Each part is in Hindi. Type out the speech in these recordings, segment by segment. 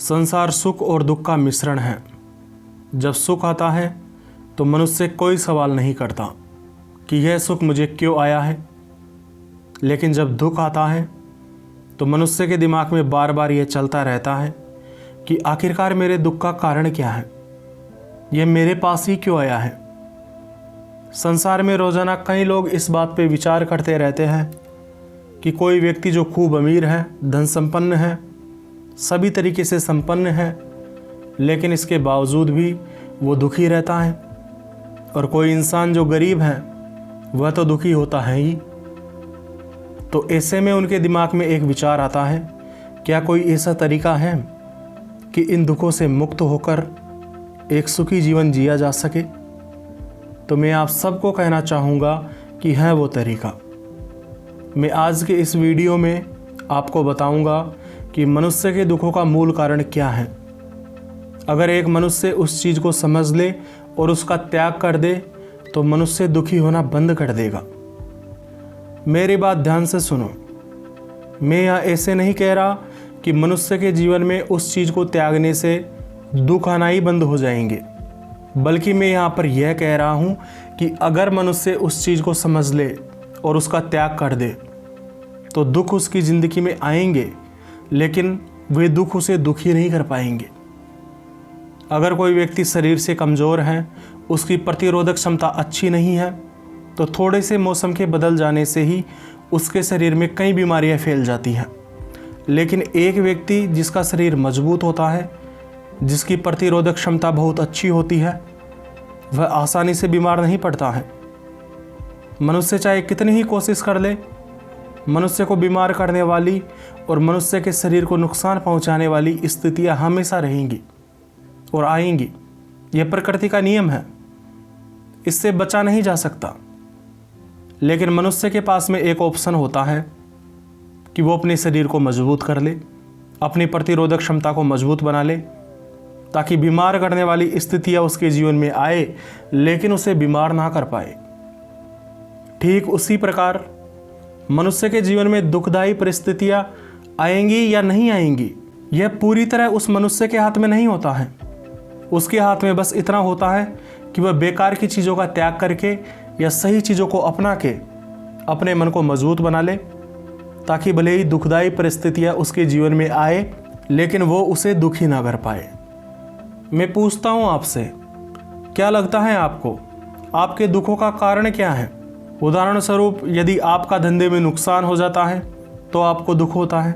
संसार सुख और दुख का मिश्रण है। जब सुख आता है तो मनुष्य कोई सवाल नहीं करता कि यह सुख मुझे क्यों आया है, लेकिन जब दुख आता है तो मनुष्य के दिमाग में बार बार यह चलता रहता है कि आखिरकार मेरे दुख का कारण क्या है, यह मेरे पास ही क्यों आया है। संसार में रोजाना कई लोग इस बात पे विचार करते रहते हैं कि कोई व्यक्ति जो खूब अमीर है, धन संपन्न है, सभी तरीके से संपन्न है, लेकिन इसके बावजूद भी वो दुखी रहता है, और कोई इंसान जो गरीब है वह तो दुखी होता है ही। तो ऐसे में उनके दिमाग में एक विचार आता है, क्या कोई ऐसा तरीका है कि इन दुखों से मुक्त होकर एक सुखी जीवन जिया जा सके। तो मैं आप सबको कहना चाहूँगा कि है वो तरीका। मैं आज के इस वीडियो में आपको बताऊंगा कि मनुष्य के दुखों का मूल कारण क्या है। अगर एक मनुष्य उस चीज़ को समझ ले और उसका त्याग कर दे तो मनुष्य दुखी होना बंद कर देगा। मेरी बात ध्यान से सुनो। मैं यहाँ ऐसे नहीं कह रहा कि मनुष्य के जीवन में उस चीज़ को त्यागने से दुख आना ही बंद हो जाएंगे, बल्कि मैं यहाँ पर यह कह रहा हूँ कि अगर मनुष्य उस चीज़ को समझ ले और उसका त्याग कर दे तो दुख उसकी ज़िंदगी में आएंगे, लेकिन वे दुख उसे दुखी नहीं कर पाएंगे। अगर कोई व्यक्ति शरीर से कमज़ोर है, उसकी प्रतिरोधक क्षमता अच्छी नहीं है, तो थोड़े से मौसम के बदल जाने से ही उसके शरीर में कई बीमारियां फैल जाती हैं। लेकिन एक व्यक्ति जिसका शरीर मजबूत होता है, जिसकी प्रतिरोधक क्षमता बहुत अच्छी होती है, वह आसानी से बीमार नहीं पड़ता है। मनुष्य चाहे कितनी ही कोशिश कर ले, मनुष्य को बीमार करने वाली और मनुष्य के शरीर को नुकसान पहुंचाने वाली स्थितियां हमेशा रहेंगी और आएंगी। यह प्रकृति का नियम है, इससे बचा नहीं जा सकता। लेकिन मनुष्य के पास में एक ऑप्शन होता है कि वो अपने शरीर को मजबूत कर ले, अपनी प्रतिरोधक क्षमता को मजबूत बना ले, ताकि बीमार करने वाली स्थितियां उसके जीवन में आए लेकिन उसे बीमार ना कर पाए। ठीक उसी प्रकार मनुष्य के जीवन में दुखदायी परिस्थितियां आएंगी या नहीं आएंगी, यह पूरी तरह उस मनुष्य के हाथ में नहीं होता है। उसके हाथ में बस इतना होता है कि वह बेकार की चीज़ों का त्याग करके या सही चीज़ों को अपना के अपने मन को मजबूत बना ले, ताकि भले ही दुखदायी परिस्थितियां उसके जीवन में आए लेकिन वो उसे दुखी ना कर पाए। मैं पूछता हूँ आपसे, क्या लगता है आपको, आपके दुखों का कारण क्या है? उदाहरण स्वरूप, यदि आपका धंधे में नुकसान हो जाता है तो आपको दुख होता है।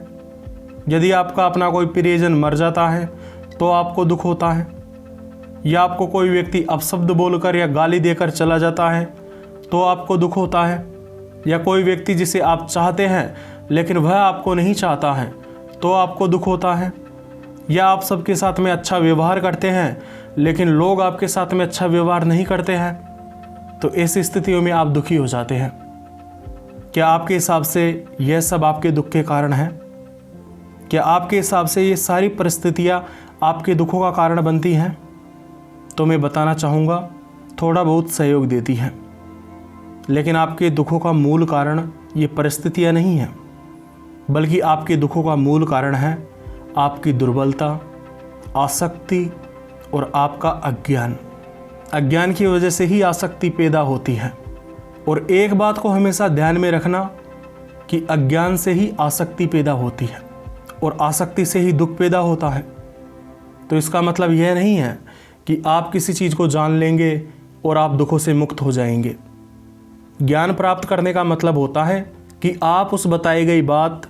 यदि आपका अपना कोई प्रियजन मर जाता है तो आपको दुख होता है। या आपको कोई व्यक्ति अपशब्द बोलकर या गाली देकर चला जाता है तो आपको दुख होता है। या कोई व्यक्ति जिसे आप चाहते हैं लेकिन वह आपको नहीं चाहता है तो आपको दुख होता है। या आप सबके साथ में अच्छा व्यवहार करते हैं लेकिन लोग आपके साथ में अच्छा व्यवहार नहीं करते हैं, तो ऐसी स्थितियों में आप दुखी हो जाते हैं। क्या आपके हिसाब से यह सब आपके दुख के कारण हैं? क्या आपके हिसाब से ये सारी परिस्थितियाँ आपके दुखों का कारण बनती हैं? तो मैं बताना चाहूँगा, थोड़ा बहुत सहयोग देती हैं, लेकिन आपके दुखों का मूल कारण ये परिस्थितियाँ नहीं हैं, बल्कि आपके दुखों का मूल कारण है आपकी दुर्बलता, आसक्ति और आपका अज्ञान। अज्ञान की वजह से ही आसक्ति पैदा होती है। और एक बात को हमेशा ध्यान में रखना कि अज्ञान से ही आसक्ति पैदा होती है और आसक्ति से ही दुख पैदा होता है। तो इसका मतलब यह नहीं है कि आप किसी चीज़ को जान लेंगे और आप दुखों से मुक्त हो जाएंगे। ज्ञान प्राप्त करने का मतलब होता है कि आप उस बताई गई बात,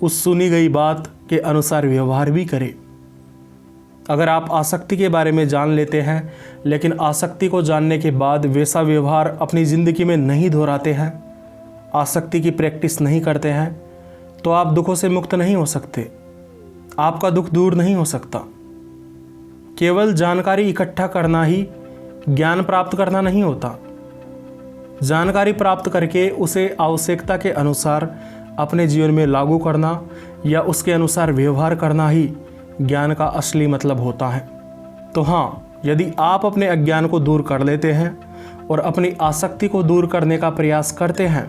उस सुनी गई बात के अनुसार व्यवहार भी करें। अगर आप आसक्ति के बारे में जान लेते हैं लेकिन आसक्ति को जानने के बाद वैसा व्यवहार अपनी ज़िंदगी में नहीं दोहराते हैं, आसक्ति की प्रैक्टिस नहीं करते हैं, तो आप दुखों से मुक्त नहीं हो सकते। आपका दुख दूर नहीं हो सकता। केवल जानकारी इकट्ठा करना ही ज्ञान प्राप्त करना नहीं होता। जानकारी प्राप्त करके उसे आवश्यकता के अनुसार अपने जीवन में लागू करना या उसके अनुसार व्यवहार करना ही ज्ञान का असली मतलब होता है। तो हाँ, यदि आप अपने अज्ञान को दूर कर लेते हैं और अपनी आसक्ति को दूर करने का प्रयास करते हैं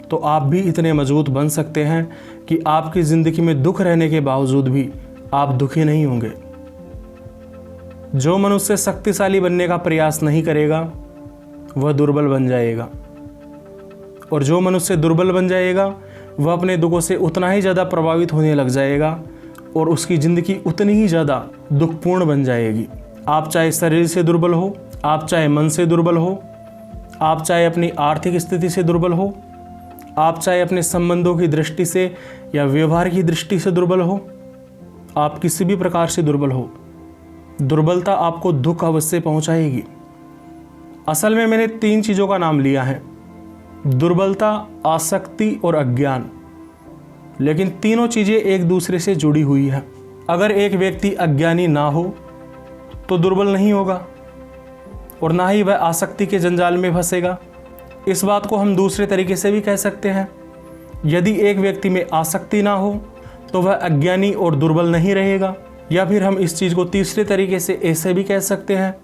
तो आप भी इतने मजबूत बन सकते हैं कि आपकी ज़िंदगी में दुख रहने के बावजूद भी आप दुखी नहीं होंगे। जो मनुष्य शक्तिशाली बनने का प्रयास नहीं करेगा वह दुर्बल बन जाएगा, और जो मनुष्य दुर्बल बन जाएगा वह अपने दुखों से उतना ही ज़्यादा प्रभावित होने लग जाएगा और उसकी ज़िंदगी उतनी ही ज़्यादा दुखपूर्ण बन जाएगी। आप चाहे शरीर से दुर्बल हो, आप चाहे मन से दुर्बल हो, आप चाहे अपनी आर्थिक स्थिति से दुर्बल हो, आप चाहे अपने संबंधों की दृष्टि से या व्यवहार की दृष्टि से दुर्बल हो, आप किसी भी प्रकार से दुर्बल हो, दुर्बलता आपको दुख अवश्य पहुंचाएगी। असल में मैंने 3 चीज़ों का नाम लिया है, दुर्बलता, आसक्ति और अज्ञान, लेकिन तीनों चीज़ें एक दूसरे से जुड़ी हुई हैं। अगर एक व्यक्ति अज्ञानी ना हो तो दुर्बल नहीं होगा और ना ही वह आसक्ति के जंजाल में फंसेगा। इस बात को हम दूसरे तरीके से भी कह सकते हैं, यदि एक व्यक्ति में आसक्ति ना हो तो वह अज्ञानी और दुर्बल नहीं रहेगा। या फिर हम इस चीज़ को तीसरे तरीके से ऐसे भी कह सकते हैं,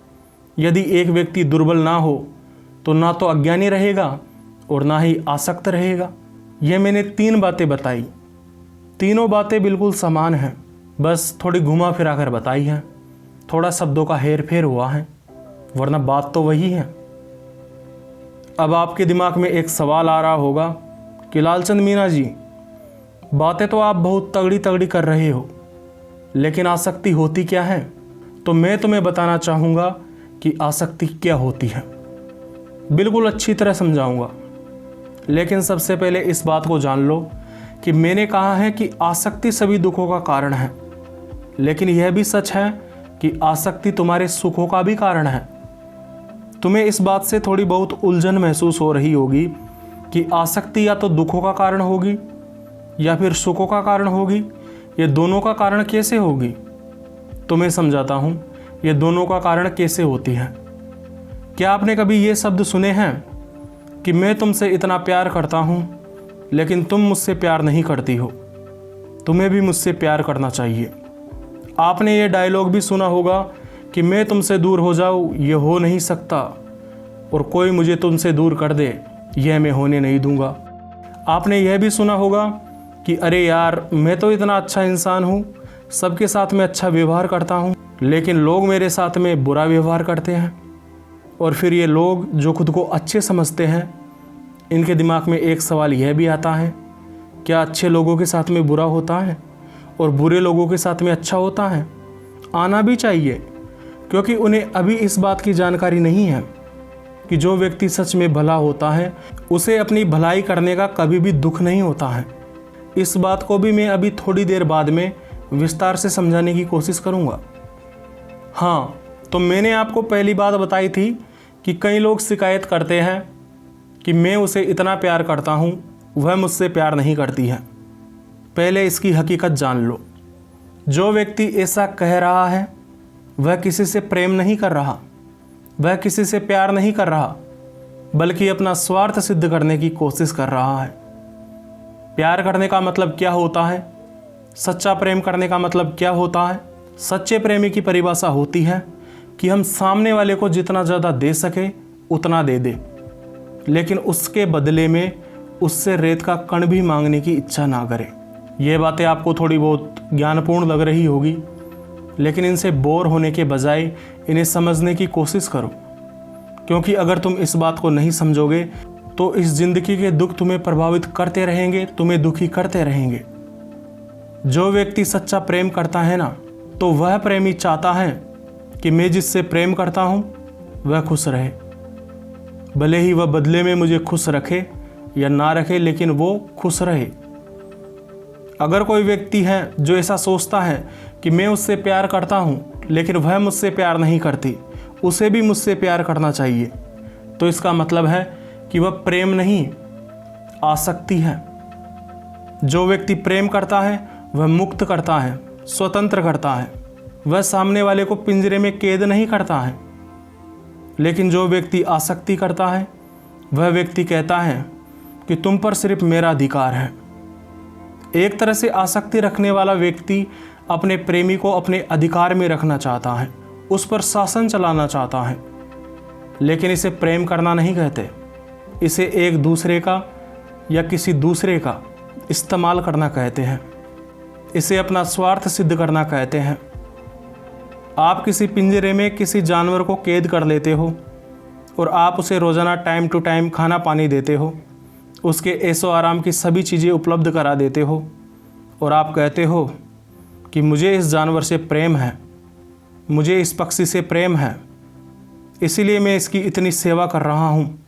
यदि एक व्यक्ति दुर्बल ना हो तो ना तो अज्ञानी रहेगा और ना ही आसक्त रहेगा। यह मैंने 3 बातें बताई, तीनों बातें बिल्कुल समान हैं, बस थोड़ी घुमा फिरा कर बताई हैं, थोड़ा शब्दों का हेर फेर हुआ है, वरना बात तो वही है। अब आपके दिमाग में एक सवाल आ रहा होगा कि लालचंद मीणा जी, बातें तो आप बहुत तगड़ी तगड़ी कर रहे हो, लेकिन आसक्ति होती क्या है? तो मैं तुम्हें बताना चाहूँगा कि आसक्ति क्या होती है, बिल्कुल अच्छी तरह समझाऊंगा। लेकिन सबसे पहले इस बात को जान लो कि मैंने कहा है कि आसक्ति सभी दुखों का कारण है, लेकिन यह भी सच है कि आसक्ति तुम्हारे सुखों का भी कारण है। तुम्हें इस बात से थोड़ी बहुत उलझन महसूस हो रही होगी कि आसक्ति या तो दुखों का कारण होगी या फिर सुखों का कारण होगी, ये दोनों का कारण कैसे होगी? तो मैं समझाता हूँ ये दोनों का कारण कैसे होती है। क्या आपने कभी ये शब्द सुने हैं कि मैं तुमसे इतना प्यार करता हूँ लेकिन तुम मुझसे प्यार नहीं करती हो, तुम्हें भी मुझसे प्यार करना चाहिए। आपने ये डायलॉग भी सुना होगा कि मैं तुमसे दूर हो जाऊँ ये हो नहीं सकता, और कोई मुझे तुमसे दूर कर दे यह मैं होने नहीं दूंगा। आपने यह भी सुना होगा कि अरे यार, मैं तो इतना अच्छा इंसान हूँ, सबके साथ में अच्छा व्यवहार करता हूँ, लेकिन लोग मेरे साथ में बुरा व्यवहार करते हैं। और फिर ये लोग जो खुद को अच्छे समझते हैं, इनके दिमाग में एक सवाल यह भी आता है, क्या अच्छे लोगों के साथ में बुरा होता है और बुरे लोगों के साथ में अच्छा होता है? आना भी चाहिए, क्योंकि उन्हें अभी इस बात की जानकारी नहीं है कि जो व्यक्ति सच में भला होता है उसे अपनी भलाई करने का कभी भी दुख नहीं होता है। इस बात को भी मैं अभी थोड़ी देर बाद में विस्तार से समझाने की कोशिश करूँगा। हाँ, तो मैंने आपको पहली बात बताई थी कि कई लोग शिकायत करते हैं कि मैं उसे इतना प्यार करता हूँ, वह मुझसे प्यार नहीं करती है। पहले इसकी हकीकत जान लो। जो व्यक्ति ऐसा कह रहा है वह किसी से प्रेम नहीं कर रहा, वह किसी से प्यार नहीं कर रहा, बल्कि अपना स्वार्थ सिद्ध करने की कोशिश कर रहा है। प्यार करने का मतलब क्या होता है? सच्चा प्रेम करने का मतलब क्या होता है? सच्चे प्रेमी की परिभाषा होती है कि हम सामने वाले को जितना ज़्यादा दे सके उतना दे दे, लेकिन उसके बदले में उससे रेत का कण भी मांगने की इच्छा ना करें। यह बातें आपको थोड़ी बहुत ज्ञानपूर्ण लग रही होगी, लेकिन इनसे बोर होने के बजाय इन्हें समझने की कोशिश करो, क्योंकि अगर तुम इस बात को नहीं समझोगे तो इस जिंदगी के दुख तुम्हें प्रभावित करते रहेंगे, तुम्हें दुखी करते रहेंगे। जो व्यक्ति सच्चा प्रेम करता है ना, तो वह प्रेमी चाहता है कि मैं जिससे प्रेम करता हूँ वह खुश रहे, भले ही वह बदले में मुझे खुश रखे या ना रखे, लेकिन वो खुश रहे। अगर कोई व्यक्ति है जो ऐसा सोचता है कि मैं उससे प्यार करता हूँ लेकिन वह मुझसे प्यार नहीं करती, उसे भी मुझसे प्यार करना चाहिए, तो इसका मतलब है कि वह प्रेम नहीं, आसक्ति है। जो व्यक्ति प्रेम करता है वह मुक्त करता है, स्वतंत्र करता है, वह सामने वाले को पिंजरे में कैद नहीं करता है। लेकिन जो व्यक्ति आसक्ति करता है वह व्यक्ति कहता है कि तुम पर सिर्फ मेरा अधिकार है। एक तरह से आसक्ति रखने वाला व्यक्ति अपने प्रेमी को अपने अधिकार में रखना चाहता है, उस पर शासन चलाना चाहता है, लेकिन इसे प्रेम करना नहीं कहते, इसे एक दूसरे का या किसी दूसरे का इस्तेमाल करना कहते हैं। इसे अपना स्वार्थ सिद्ध करना कहते हैं। आप किसी पिंजरे में किसी जानवर को कैद कर लेते हो और आप उसे रोज़ाना टाइम टू टाइम खाना पानी देते हो, उसके ऐशो आराम की सभी चीज़ें उपलब्ध करा देते हो और आप कहते हो कि मुझे इस जानवर से प्रेम है, मुझे इस पक्षी से प्रेम है, इसीलिए मैं इसकी इतनी सेवा कर रहा हूँ।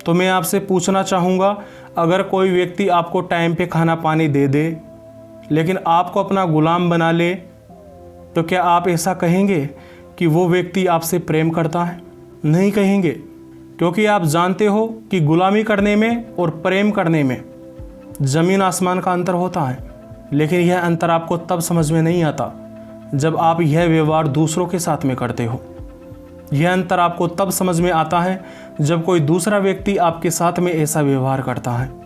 तो मैं आपसे पूछना चाहूँगा, अगर कोई व्यक्ति आपको टाइम पे खाना पानी दे दे लेकिन आपको अपना गुलाम बना ले, तो क्या आप ऐसा कहेंगे कि वो व्यक्ति आपसे प्रेम करता है? नहीं कहेंगे, क्योंकि आप जानते हो कि गुलामी करने में और प्रेम करने में ज़मीन आसमान का अंतर होता है। लेकिन यह अंतर आपको तब समझ में नहीं आता जब आप यह व्यवहार दूसरों के साथ में करते हो। यह अंतर आपको तब समझ में आता है जब कोई दूसरा व्यक्ति आपके साथ में ऐसा व्यवहार करता है।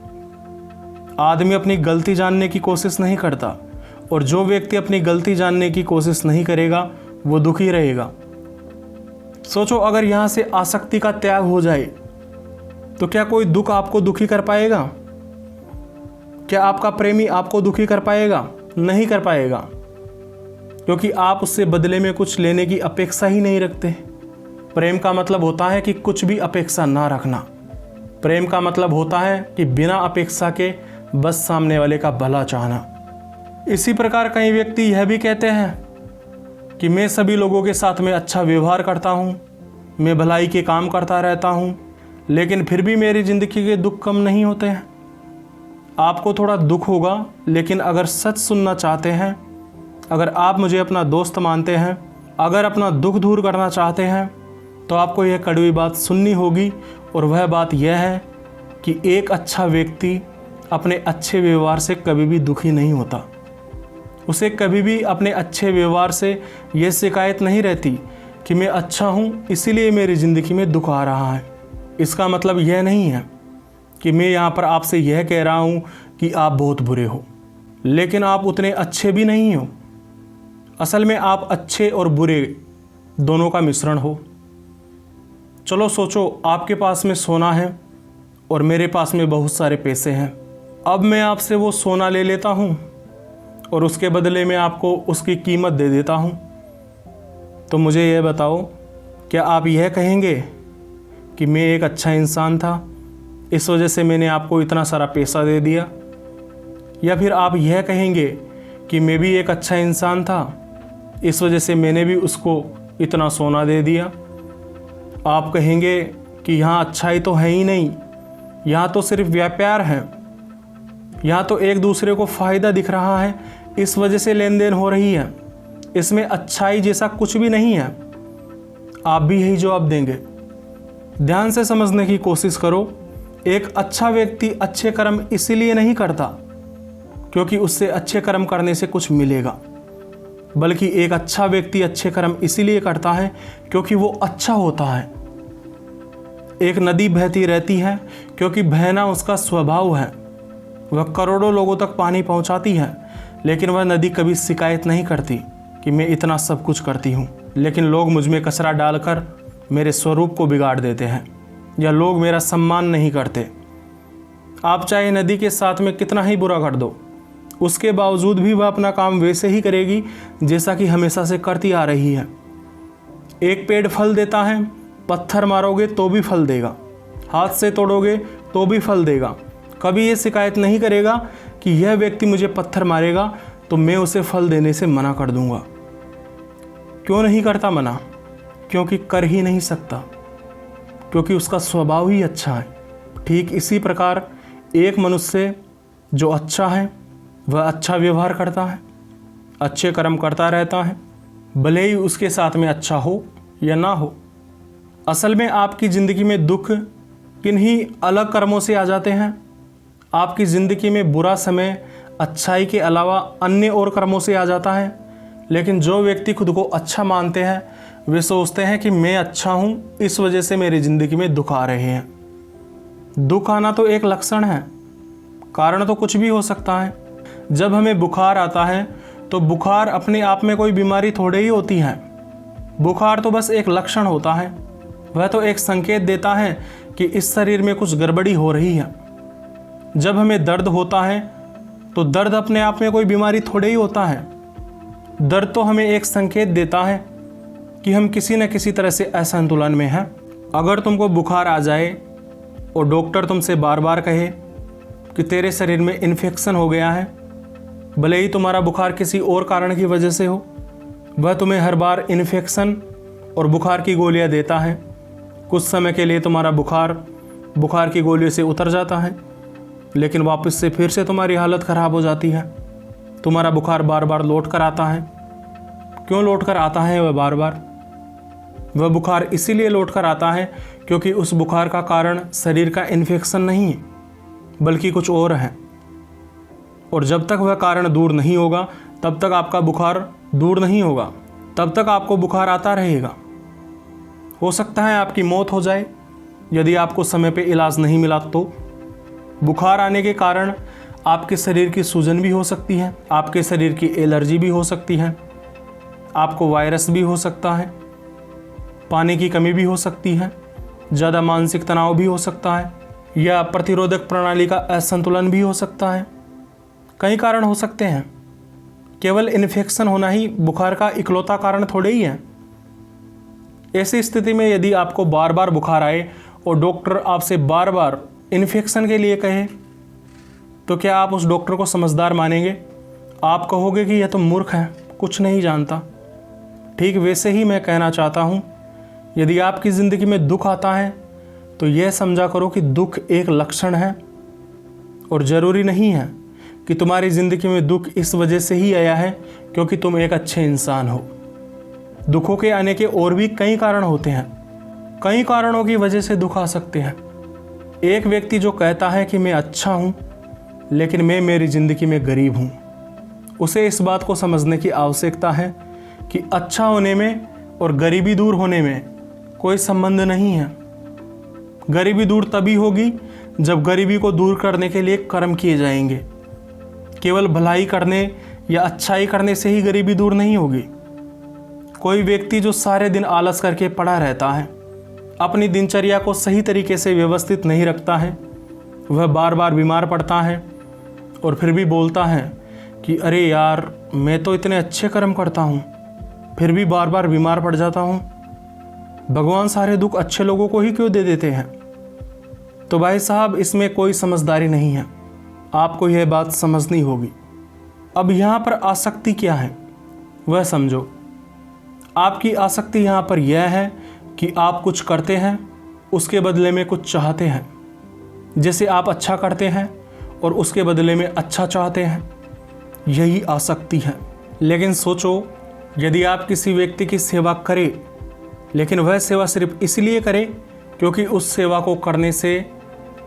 आदमी अपनी गलती जानने की कोशिश नहीं करता, और जो व्यक्ति अपनी गलती जानने की कोशिश नहीं करेगा वो दुखी रहेगा। सोचो, अगर यहाँ से आसक्ति का त्याग हो जाए तो क्या कोई दुख आपको दुखी कर पाएगा? क्या आपका प्रेमी आपको दुखी कर पाएगा? नहीं कर पाएगा, क्योंकि आप उससे बदले में कुछ लेने की अपेक्षा ही नहीं रखते। प्रेम का मतलब होता है कि कुछ भी अपेक्षा ना रखना। प्रेम का मतलब होता है कि बिना अपेक्षा के बस सामने वाले का भला चाहना। इसी प्रकार कई व्यक्ति यह भी कहते हैं कि मैं सभी लोगों के साथ में अच्छा व्यवहार करता हूँ, मैं भलाई के काम करता रहता हूँ, लेकिन फिर भी मेरी ज़िंदगी के दुख कम नहीं होते हैं। आपको थोड़ा दुख होगा, लेकिन अगर सच सुनना चाहते हैं, अगर आप मुझे अपना दोस्त मानते हैं, अगर अपना दुख दूर करना चाहते हैं, तो आपको यह कड़वी बात सुननी होगी। और वह बात यह है कि एक अच्छा व्यक्ति अपने अच्छे व्यवहार से कभी भी दुखी नहीं होता। उसे कभी भी अपने अच्छे व्यवहार से यह शिकायत नहीं रहती कि मैं अच्छा हूँ इसीलिए मेरी ज़िंदगी में दुख आ रहा है। इसका मतलब यह नहीं है कि मैं यहाँ पर आपसे यह कह रहा हूँ कि आप बहुत बुरे हो, लेकिन आप उतने अच्छे भी नहीं हो। असल में आप अच्छे और बुरे दोनों का मिश्रण हो। चलो सोचो, आपके पास में सोना है और मेरे पास में बहुत सारे पैसे हैं। अब मैं आपसे वो सोना ले लेता हूँ और उसके बदले में आपको उसकी कीमत दे देता हूँ। तो मुझे यह बताओ, क्या आप यह कहेंगे कि मैं एक अच्छा इंसान था, इस वजह से मैंने आपको इतना सारा पैसा दे दिया? या फिर आप यह कहेंगे कि मैं भी एक अच्छा इंसान था, इस वजह से मैंने भी उसको इतना सोना दे दिया? आप कहेंगे कि यहाँ अच्छाई तो है ही नहीं, यहाँ तो सिर्फ व्यापार है, यहाँ तो एक दूसरे को फ़ायदा दिख रहा है, इस वजह से लेन देन हो रही है, इसमें अच्छाई जैसा कुछ भी नहीं है। आप भी यही जवाब देंगे। ध्यान से समझने की कोशिश करो। एक अच्छा व्यक्ति अच्छे कर्म इसीलिए नहीं करता क्योंकि उससे अच्छे कर्म करने से कुछ मिलेगा, बल्कि एक अच्छा व्यक्ति अच्छे कर्म इसीलिए करता है क्योंकि वो अच्छा होता है। एक नदी बहती रहती है क्योंकि बहना उसका स्वभाव है। वह करोड़ों लोगों तक पानी पहुंचाती है, लेकिन वह नदी कभी शिकायत नहीं करती कि मैं इतना सब कुछ करती हूँ, लेकिन लोग मुझ में कचरा डालकर मेरे स्वरूप को बिगाड़ देते हैं, या लोग मेरा सम्मान नहीं करते। आप चाहे नदी के साथ में कितना ही बुरा कर दो, उसके बावजूद भी वह अपना काम वैसे ही करेगी जैसा कि हमेशा से करती आ रही है। एक पेड़ फल देता है, पत्थर मारोगे तो भी फल देगा, हाथ से तोड़ोगे तो भी फल देगा। कभी ये शिकायत नहीं करेगा कि यह व्यक्ति मुझे पत्थर मारेगा तो मैं उसे फल देने से मना कर दूंगा। क्यों नहीं करता मना? क्योंकि कर ही नहीं सकता, क्योंकि उसका स्वभाव ही अच्छा है। ठीक इसी प्रकार एक मनुष्य जो अच्छा है वह अच्छा व्यवहार करता है, अच्छे कर्म करता रहता है, भले ही उसके साथ में अच्छा हो या ना हो। असल में आपकी ज़िंदगी में दुख किन्हीं अलग कर्मों से आ जाते हैं। आपकी ज़िंदगी में बुरा समय अच्छाई के अलावा अन्य और कर्मों से आ जाता है। लेकिन जो व्यक्ति खुद को अच्छा मानते हैं वे सोचते हैं कि मैं अच्छा हूँ, इस वजह से मेरी ज़िंदगी में दुख आ रहे हैं। दुख आना तो एक लक्षण है, कारण तो कुछ भी हो सकता है। जब हमें बुखार आता है तो बुखार अपने आप में कोई बीमारी थोड़े ही होती है। बुखार तो बस एक लक्षण होता है, वह तो एक संकेत देता है कि इस शरीर में कुछ गड़बड़ी हो रही है। जब हमें दर्द होता है तो दर्द अपने आप में कोई बीमारी थोड़े ही होता है। दर्द तो हमें एक संकेत देता है कि हम किसी न किसी तरह से असंतुलन में हैं। अगर तुमको बुखार आ जाए और डॉक्टर तुमसे बार बार कहे कि तेरे शरीर में इन्फेक्शन हो गया है, भले ही तुम्हारा बुखार किसी और कारण की वजह से हो, वह तुम्हें हर बार इन्फेक्शन और बुखार की गोलियां देता है। कुछ समय के लिए तुम्हारा बुखार की गोलियों से उतर जाता है, लेकिन वापस से फिर से तुम्हारी हालत ख़राब हो जाती है। तुम्हारा बुखार बार बार लौट कर आता है। क्यों लौट कर आता है वह बार बार? वह बुखार इसीलिए लौट कर आता है क्योंकि उस बुखार का कारण शरीर का इन्फेक्शन नहीं है, बल्कि कुछ और है। और जब तक वह कारण दूर नहीं होगा तब तक आपका बुखार दूर नहीं होगा, तब तक आपको बुखार आता रहेगा। हो सकता है आपकी मौत हो जाए यदि आपको समय पे इलाज नहीं मिला तो। बुखार आने के कारण आपके शरीर की सूजन भी हो सकती है, आपके शरीर की एलर्जी भी हो सकती है, आपको वायरस भी हो सकता है, पानी की कमी भी हो सकती है, ज़्यादा मानसिक तनाव भी हो सकता है, या प्रतिरोधक प्रणाली का असंतुलन भी हो सकता है। कई कारण हो सकते हैं। केवल इन्फेक्शन होना ही बुखार का इकलौता कारण थोड़े ही है। ऐसी स्थिति में यदि आपको बार बार बुखार आए और डॉक्टर आपसे बार बार इन्फेक्शन के लिए कहे, तो क्या आप उस डॉक्टर को समझदार मानेंगे? आप कहोगे कि यह तो मूर्ख है, कुछ नहीं जानता। ठीक वैसे ही मैं कहना चाहता हूँ, यदि आपकी ज़िंदगी में दुख आता है तो यह समझा करो कि दुख एक लक्षण है, और ज़रूरी नहीं है कि तुम्हारी ज़िंदगी में दुख इस वजह से ही आया है क्योंकि तुम एक अच्छे इंसान हो। दुखों के आने के और भी कई कारण होते हैं। कई कारणों की वजह से दुख आ सकते हैं। एक व्यक्ति जो कहता है कि मैं अच्छा हूँ लेकिन मैं मेरी ज़िंदगी में गरीब हूँ, उसे इस बात को समझने की आवश्यकता है कि अच्छा होने में और गरीबी दूर होने में कोई संबंध नहीं है। गरीबी दूर तभी होगी जब गरीबी को दूर करने के लिए कर्म किए जाएंगे। केवल भलाई करने या अच्छाई करने से ही गरीबी दूर नहीं होगी। कोई व्यक्ति जो सारे दिन आलस करके पड़ा रहता है, अपनी दिनचर्या को सही तरीके से व्यवस्थित नहीं रखता है, वह बार बार बीमार पड़ता है और फिर भी बोलता है कि अरे यार, मैं तो इतने अच्छे कर्म करता हूँ, फिर भी बार बार बीमार पड़ जाता हूँ। भगवान सारे दुख अच्छे लोगों को ही क्यों दे देते हैं? तो भाई साहब, इसमें कोई समझदारी नहीं है। आपको यह बात समझनी होगी। अब यहाँ पर आसक्ति क्या है वह समझो। आपकी आसक्ति यहाँ पर यह है कि आप कुछ करते हैं, उसके बदले में कुछ चाहते हैं। जैसे आप अच्छा करते हैं और उसके बदले में अच्छा चाहते हैं, यही आसक्ति है। लेकिन सोचो, यदि आप किसी व्यक्ति की सेवा करें लेकिन वह सेवा सिर्फ इसलिए करे क्योंकि उस सेवा को करने से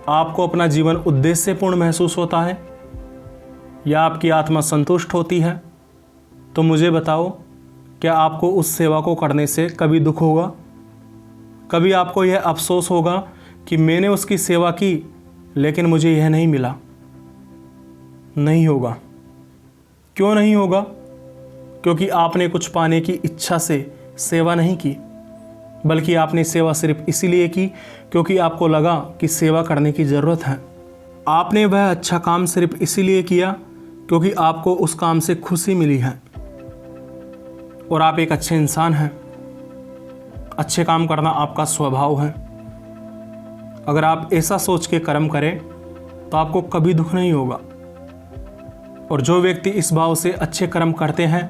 आपको अपना जीवन उद्देश्यपूर्ण महसूस होता है या आपकी आत्मा संतुष्ट होती है, तो मुझे बताओ, क्या आपको उस सेवा को करने से कभी दुख होगा? कभी आपको यह अफसोस होगा कि मैंने उसकी सेवा की लेकिन मुझे यह नहीं मिला? नहीं होगा। क्यों नहीं होगा? क्योंकि आपने कुछ पाने की इच्छा से सेवा नहीं की, बल्कि आपने सेवा सिर्फ इसीलिए की क्योंकि आपको लगा कि सेवा करने की ज़रूरत है। आपने वह अच्छा काम सिर्फ इसीलिए किया क्योंकि आपको उस काम से खुशी मिली है और आप एक अच्छे इंसान हैं। अच्छे काम करना आपका स्वभाव है। अगर आप ऐसा सोच के कर्म करें तो आपको कभी दुख नहीं होगा। और जो व्यक्ति इस भाव से अच्छे कर्म करते हैं,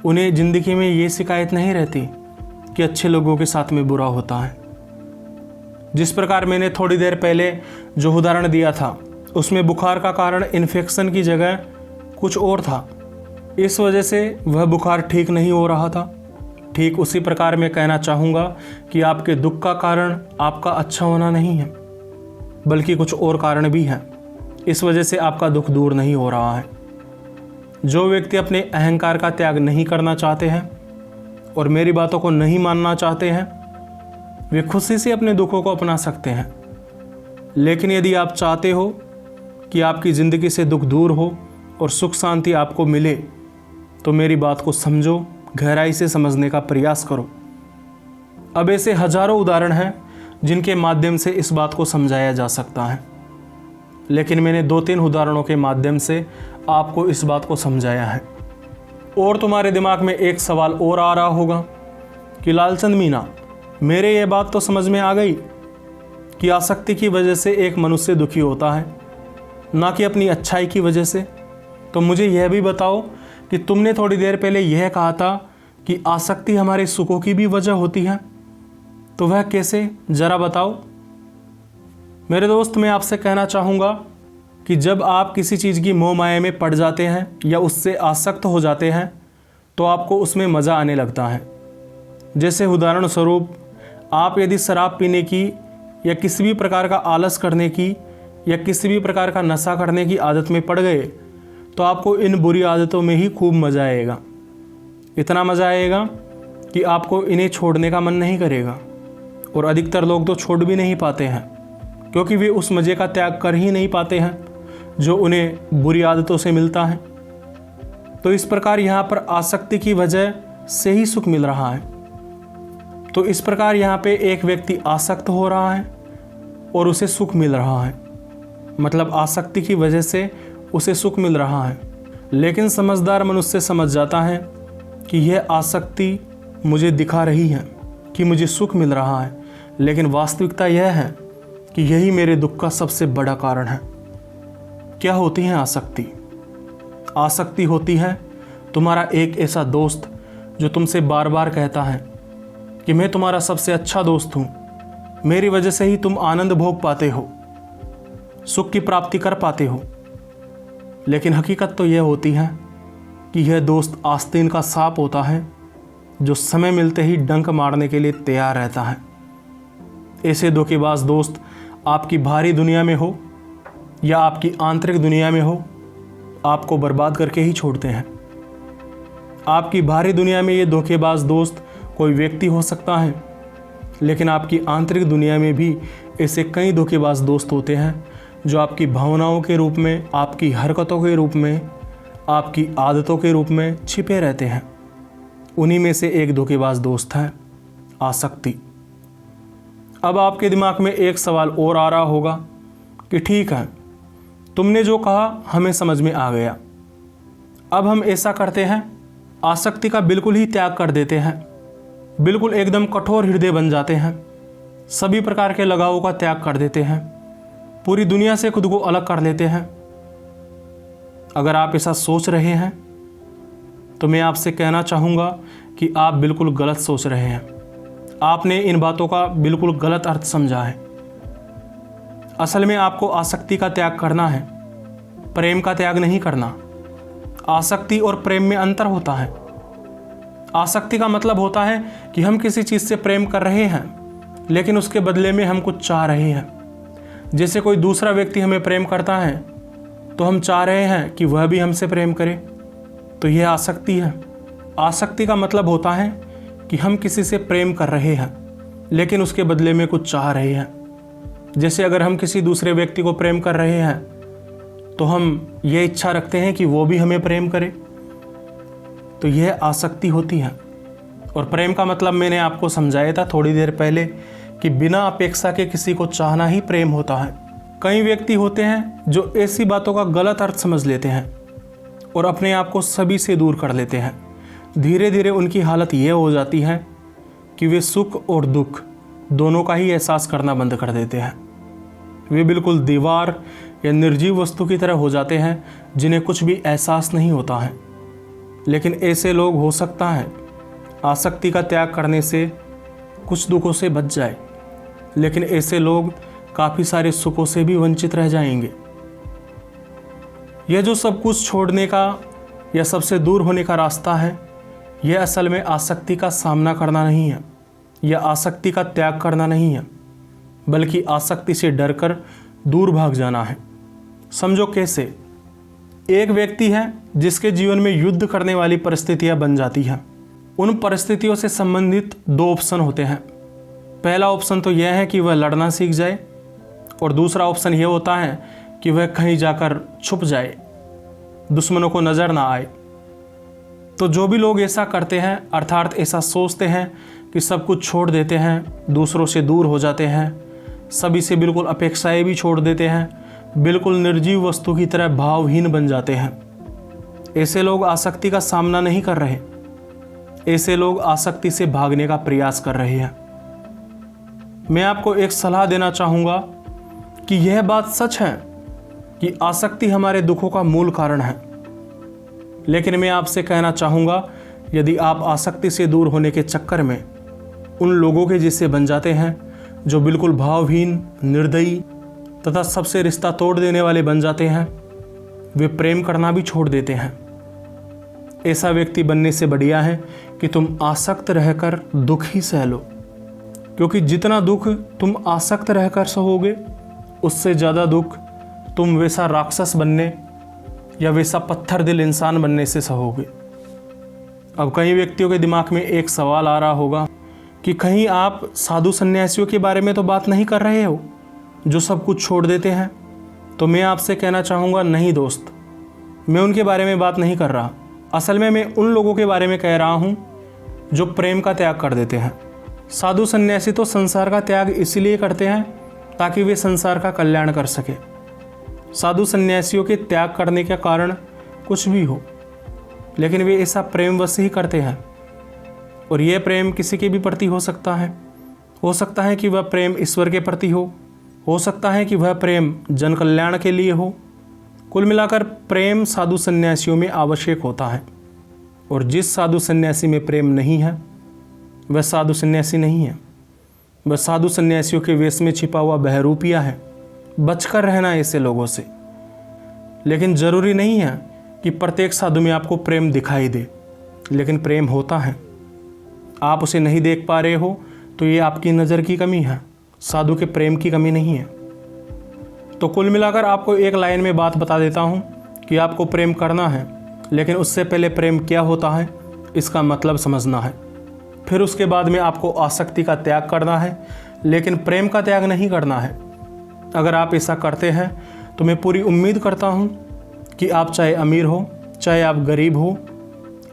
उन्हें ज़िंदगी में ये शिकायत नहीं रहती कि अच्छे लोगों के साथ में बुरा होता है। जिस प्रकार मैंने थोड़ी देर पहले जो उदाहरण दिया था, उसमें बुखार का कारण इन्फेक्शन की जगह कुछ और था। इस वजह से वह बुखार ठीक नहीं हो रहा था। ठीक उसी प्रकार मैं कहना चाहूँगा कि आपके दुख का कारण आपका अच्छा होना नहीं है, बल्कि कुछ और कारण भी हैं। इस वजह से आपका दुख दूर नहीं हो रहा है। जो व्यक्ति अपने अहंकार का त्याग नहीं करना चाहते हैं और मेरी बातों को नहीं मानना चाहते हैं, वे खुशी से अपने दुखों को अपना सकते हैं। लेकिन यदि आप चाहते हो कि आपकी ज़िंदगी से दुख दूर हो और सुख शांति आपको मिले, तो मेरी बात को समझो, गहराई से समझने का प्रयास करो। अब ऐसे हजारों उदाहरण हैं जिनके माध्यम से इस बात को समझाया जा सकता है। लेकिन मैंने 2-3 उदाहरणों के माध्यम से आपको इस बात को समझाया है। और तुम्हारे दिमाग में एक सवाल और आ रहा होगा कि लालचंद मीना, मेरे ये बात तो समझ में आ गई कि आसक्ति की वजह से एक मनुष्य दुखी होता है, ना कि अपनी अच्छाई की वजह से। तो मुझे यह भी बताओ कि तुमने थोड़ी देर पहले यह कहा था कि आसक्ति हमारे सुखों की भी वजह होती है, तो वह कैसे, ज़रा बताओ। मेरे दोस्त, मैं आपसे कहना चाहूँगा कि जब आप किसी चीज़ की मोह माया में पड़ जाते हैं या उससे आसक्त हो जाते हैं तो आपको उसमें मज़ा आने लगता है। जैसे उदाहरण स्वरूप, आप यदि शराब पीने की या किसी भी प्रकार का आलस करने की या किसी भी प्रकार का नशा करने की आदत में पड़ गए तो आपको इन बुरी आदतों में ही खूब मज़ा आएगा। इतना मज़ा आएगा कि आपको इन्हें छोड़ने का मन नहीं करेगा। और अधिकतर लोग तो छोड़ भी नहीं पाते हैं, क्योंकि वे उस मज़े का त्याग कर ही नहीं पाते हैं जो उन्हें बुरी आदतों से मिलता है। तो इस प्रकार यहाँ पर आसक्ति की वजह से ही सुख मिल रहा है। तो इस प्रकार यहाँ पे एक व्यक्ति आसक्त हो रहा है और उसे सुख मिल रहा है, मतलब आसक्ति की वजह से उसे सुख मिल रहा है। लेकिन समझदार मनुष्य समझ जाता है कि यह आसक्ति मुझे दिखा रही है कि मुझे सुख मिल रहा है, लेकिन वास्तविकता यह है कि यही मेरे दुख का सबसे बड़ा कारण है। क्या होती है आसक्ति? आसक्ति होती है तुम्हारा एक ऐसा दोस्त जो तुमसे बार बार कहता है कि मैं तुम्हारा सबसे अच्छा दोस्त हूँ, मेरी वजह से ही तुम आनंद भोग पाते हो, सुख की प्राप्ति कर पाते हो। लेकिन हकीकत तो यह होती है कि यह दोस्त आस्तीन का सांप होता है जो समय मिलते ही डंक मारने के लिए तैयार रहता है। ऐसे धोखेबाज दोस्त आपकी बाहरी दुनिया में हो या आपकी आंतरिक दुनिया में हो, आपको बर्बाद करके ही छोड़ते हैं। आपकी बाहरी दुनिया में ये धोखेबाज दोस्त कोई व्यक्ति हो सकता है, लेकिन आपकी आंतरिक दुनिया में भी ऐसे कई धोखेबाज दोस्त होते हैं जो आपकी भावनाओं के रूप में, आपकी हरकतों के रूप में, आपकी आदतों के रूप में छिपे रहते हैं। उन्हीं में से एक धोखेबाज दोस्त है आसक्ति। अब आपके दिमाग में एक सवाल और आ रहा होगा कि ठीक है, तुमने जो कहा हमें समझ में आ गया, अब हम ऐसा करते हैं, आसक्ति का बिल्कुल ही त्याग कर देते हैं, बिल्कुल एकदम कठोर हृदय बन जाते हैं, सभी प्रकार के लगावों का त्याग कर देते हैं, पूरी दुनिया से खुद को अलग कर लेते हैं। अगर आप ऐसा सोच रहे हैं तो मैं आपसे कहना चाहूँगा कि आप बिल्कुल गलत सोच रहे हैं। आपने इन बातों का बिल्कुल गलत अर्थ समझा है। असल में आपको आसक्ति का त्याग करना है, प्रेम का त्याग नहीं करना। आसक्ति और प्रेम में अंतर होता है। आसक्ति का मतलब होता है कि हम किसी चीज़ से प्रेम कर रहे हैं, लेकिन उसके बदले में हम कुछ चाह रहे हैं। जैसे कोई दूसरा व्यक्ति हमें प्रेम करता है तो हम चाह रहे हैं कि वह भी हमसे प्रेम करे, तो यह आसक्ति है। आसक्ति का मतलब होता है कि हम किसी से प्रेम कर रहे हैं, लेकिन उसके बदले में कुछ चाह रहे हैं। जैसे अगर हम किसी दूसरे व्यक्ति को प्रेम कर रहे हैं तो हम ये इच्छा रखते हैं कि वो भी हमें प्रेम करे, तो यह आसक्ति होती है। और प्रेम का मतलब मैंने आपको समझाया था थोड़ी देर पहले कि बिना अपेक्षा के किसी को चाहना ही प्रेम होता है। कई व्यक्ति होते हैं जो ऐसी बातों का गलत अर्थ समझ लेते हैं और अपने आप को सभी से दूर कर लेते हैं। धीरे धीरे उनकी हालत ये हो जाती है कि वे सुख और दुख दोनों का ही एहसास करना बंद कर देते हैं। वे बिल्कुल दीवार या निर्जीव वस्तु की तरह हो जाते हैं जिन्हें कुछ भी एहसास नहीं होता है। लेकिन ऐसे लोग, हो सकता है आसक्ति का त्याग करने से कुछ दुखों से बच जाए, लेकिन ऐसे लोग काफ़ी सारे सुखों से भी वंचित रह जाएंगे। यह जो सब कुछ छोड़ने का या सबसे दूर होने का रास्ता है, यह असल में आसक्ति का सामना करना नहीं है या आसक्ति का त्याग करना नहीं है, बल्कि आसक्ति से डरकर दूर भाग जाना है। समझो कैसे। एक व्यक्ति है जिसके जीवन में युद्ध करने वाली परिस्थितियां बन जाती हैं। उन परिस्थितियों से संबंधित दो ऑप्शन होते हैं। पहला ऑप्शन तो यह है कि वह लड़ना सीख जाए, और दूसरा ऑप्शन यह होता है कि वह कहीं जाकर छुप जाए, दुश्मनों को नज़र ना आए। तो जो भी लोग ऐसा करते हैं, अर्थात ऐसा सोचते हैं कि सब कुछ छोड़ देते हैं, दूसरों से दूर हो जाते हैं, सभी से बिल्कुल अपेक्षाएं भी छोड़ देते हैं, बिल्कुल निर्जीव वस्तु की तरह भावहीन बन जाते हैं। ऐसे लोग आसक्ति का सामना नहीं कर रहे, ऐसे लोग आसक्ति से भागने का प्रयास कर रहे हैं। मैं आपको एक सलाह देना चाहूँगा कि यह बात सच है कि आसक्ति हमारे दुखों का मूल कारण है, लेकिन मैं आपसे कहना चाहूँगा यदि आप आसक्ति से दूर होने के चक्कर में उन लोगों के जैसे बन जाते हैं जो बिल्कुल भावहीन, निर्दयी तथा सबसे रिश्ता तोड़ देने वाले बन जाते हैं, वे प्रेम करना भी छोड़ देते हैं। ऐसा व्यक्ति बनने से बढ़िया है कि तुम आसक्त रहकर दुख ही सह लो, क्योंकि जितना दुख तुम आसक्त रहकर सहोगे उससे ज़्यादा दुख तुम वैसा राक्षस बनने या वैसा पत्थर दिल इंसान बनने से सहोगे। अब कई व्यक्तियों के दिमाग में एक सवाल आ रहा होगा कि कहीं आप साधु सन्यासियों के बारे में तो बात नहीं कर रहे हो जो सब कुछ छोड़ देते हैं। तो मैं आपसे कहना चाहूँगा, नहीं दोस्त, मैं उनके बारे में बात नहीं कर रहा। असल में मैं उन लोगों के बारे में कह रहा हूँ जो प्रेम का त्याग कर देते हैं। साधु सन्यासी तो संसार का त्याग इसलिए करते हैं ताकि वे संसार का कल्याण कर सके। साधु सन्यासियों के त्याग करने का कारण कुछ भी हो, लेकिन वे ऐसा प्रेमवश ही करते हैं। और यह प्रेम किसी के भी प्रति हो सकता है कि वह प्रेम ईश्वर के प्रति हो सकता है कि वह प्रेम जन कल्याण के लिए हो। कुल मिलाकर प्रेम साधु सन्यासियों में आवश्यक होता है, और जिस साधु सन्यासी में प्रेम नहीं है वह साधु सन्यासी नहीं है, वह साधु सन्यासियों के वेश में छिपा हुआ बहरूपिया है। बचकर रहना ऐसे लोगों से। लेकिन ज़रूरी नहीं है कि प्रत्येक साधु में आपको प्रेम दिखाई दे, लेकिन प्रेम होता है। आप उसे नहीं देख पा रहे हो तो ये आपकी नज़र की कमी है, साधु के प्रेम की कमी नहीं है। तो कुल मिलाकर आपको एक लाइन में बात बता देता हूँ कि आपको प्रेम करना है, लेकिन उससे पहले प्रेम क्या होता है इसका मतलब समझना है। फिर उसके बाद में आपको आसक्ति का त्याग करना है, लेकिन प्रेम का त्याग नहीं करना है। अगर आप ऐसा करते हैं तो मैं पूरी उम्मीद करता हूँ कि आप चाहे अमीर हो चाहे आप गरीब हो,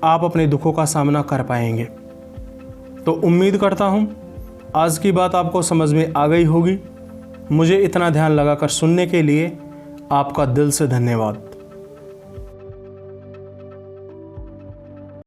आप अपने दुखों का सामना कर पाएंगे। तो उम्मीद करता हूँ आज की बात आपको समझ में आ गई होगी। मुझे इतना ध्यान लगाकर सुनने के लिए आपका दिल से धन्यवाद।